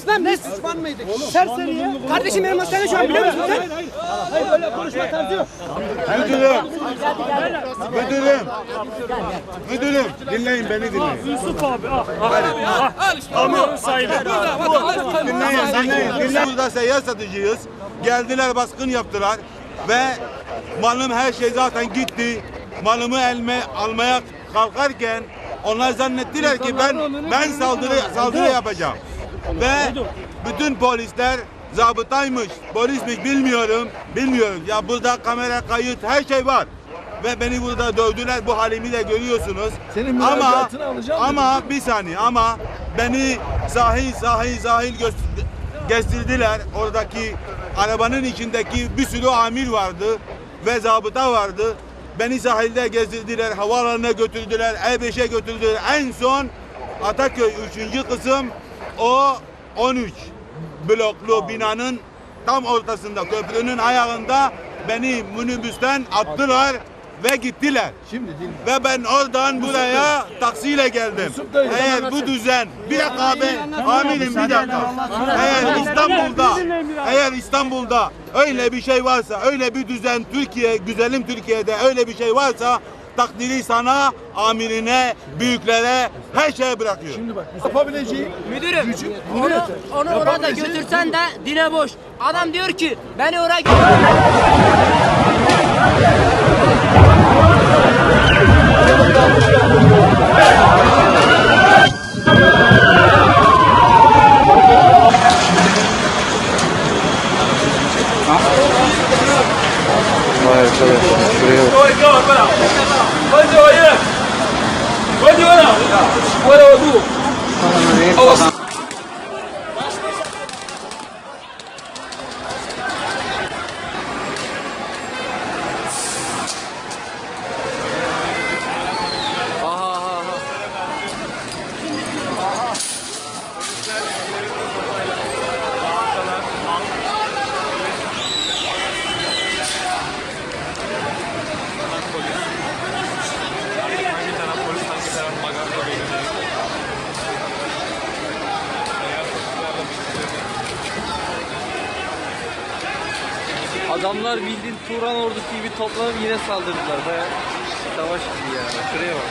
Düşman mıyız? Düşman mıydık? Serseriye. Kardeşim benim hastane şu an biliyor musun sen? Hayır öyle konuşma tarzı yok. Müdürüm, dinleyin beni dinleyin. Yusuf abi Kamyonun sahibi. Dinleyin. Burada seyyar satıcıyız. Geldiler, baskın yaptılar ve malım, her şey zaten gitti. Malımı elime almaya kalkarken onlar zannettiler ki ben saldırı yapacağım. Ve bütün polisler zabıtaymış, polismiş bilmiyorum. Ya burada kamera, kayıt, her şey var. Ve beni burada dövdüler. Bu halimi de görüyorsunuz. Senin müracaatını alacağım. Ama bir saniye, ama beni sahil gezdirdiler. Oradaki arabanın içindeki bir sürü amir vardı ve zabıta vardı. Beni sahilde gezdirdiler, havaalanına götürdüler, E5'e götürdüler. En son Ataköy 3. kısım, o 13 bloklu binanın tam ortasında, köprünün ayağında beni minibüsten attılar ve gittiler. Şimdi dinle. Ve ben oradan buraya taksiyle geldim. Eğer bu düzen, bir dakika abi, amirim bir dakika. Eğer İstanbul'da öyle bir şey varsa, öyle bir düzen, güzelim Türkiye'de öyle bir şey varsa, takdiri sana, amirine, büyüklere, her şeye bırakıyor. Şimdi bak, yapabileceği Müdürüm gücü onu orada götürsen de dile boş. Adam diyor ki beni oraya Adamlar bildiğin Turan ordusu gibi toplanıp yine saldırdılar. Bayağı savaş gibi yani. Şuraya bak.